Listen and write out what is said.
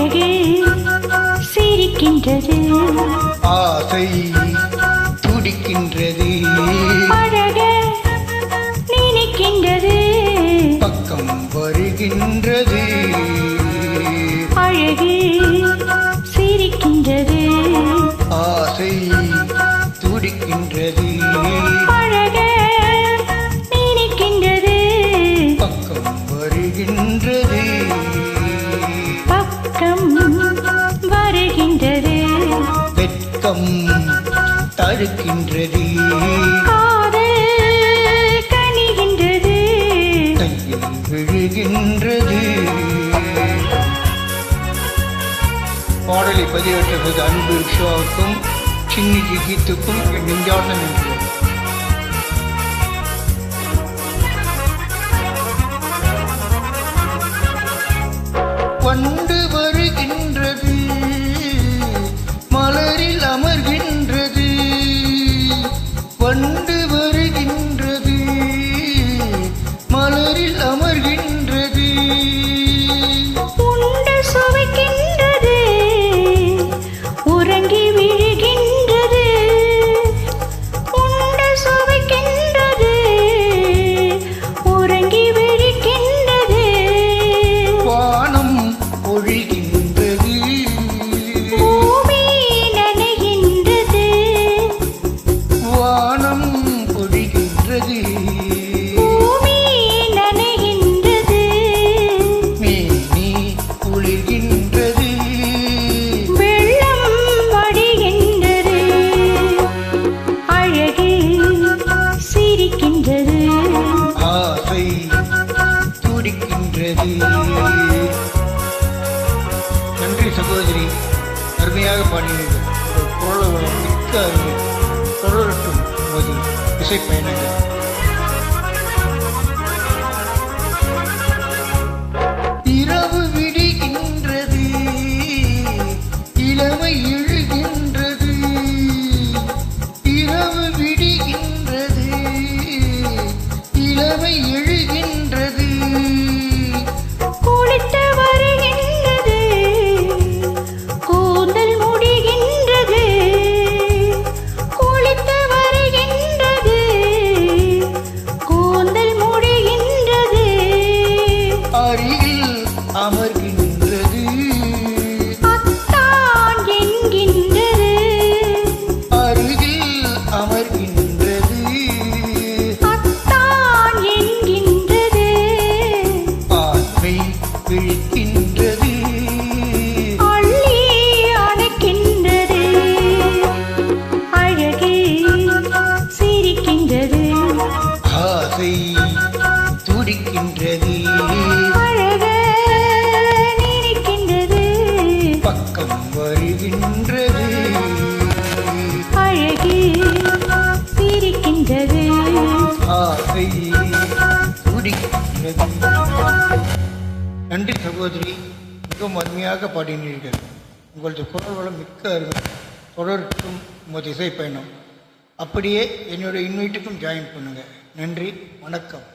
அழகு சிரிக்கின்றது, ஆசை துடிக்கின்றது, அழக நினைக்கின்றது, பக்கம் வருகின்றது. அழகு சிரிக்கின்றது, ஆசை துடிக்கின்றது, அழக நினைக்கின்றது, பக்கம் வருகின்றது. பக்கம் வருகின்றது, வெட்கம் தடுக்கின்றது, காதல் கனிகின்றது, கையில் விழுகின்றது. பாடலை பதிவேற்றது அன்பு விஸ்வாவுக்கும் சின்னி கீத்துக்கும் என் நெஞ்சார்ந்த நன்றி. வண்டு வருகின்றது, மலரில் அமர்கின்றது, வண்டு வருகின்றது, மலரில் அமர்கின்றது. உண்டு சுவைக்கின்றது, உறங்கி விழுகின்றது, உண்டு சுவைக்கின்றது, உறங்கி விழுகின்றது. வானம் பொழிகின்றது, பூமி நனைகின்றது, வானம் பொழிகின்றது, பூமி நனைகின்றது, மேனி குளிர்கின்றது, வெள்ளம் வடிகின்றது, அழகு சிரிக்கின்றது, ஆசை துடிக்கின்றது. நன்றி சகோதரி, அருமையாக பாடினீர்கள். உங்கள் குரல் வளம் மிக்க அருமை. தொடரட்டும் மோதி இசை பயணங்கள். இரவு விடுகின்றது, இளமை எழுகின்றது, இரவு விடுகின்றது, இளமை எழுகின்றது. குளித்து வருகின்றது, கூந்தல் முடிகின்றது, குளித்து வருகின்றது, கூந்தல் முடிகின்றது, அருகில் அமர்கின்றது, அத்தான் என்கின்றது, அருகில் அமர்கின்றது, அத்தான் என்கின்றது, ஆண்மை விழிக்கின்றது, அள்ளி அணைக்கின்றது, அழகு சிரிக்கின்றது, ஆசை துடிக்கின்றது, அழக நினைக்கின்றது, பக்கம் வருகின்றது. அழகு சிரிக்கின்றது. ஆசை துடிக்கின்றது. நன்றி சகோதரி, மிகவும் அருமையாக பாடினீர்கள். உங்களது குரல் வளம் மிக்க அருமை. தொடரட்டும் உமது இசை பயணம். அப்படியே என்னுடைய இன்வைட்டுக்கும் ஜாயின் பண்ணுங்க. நன்றி, வணக்கம்.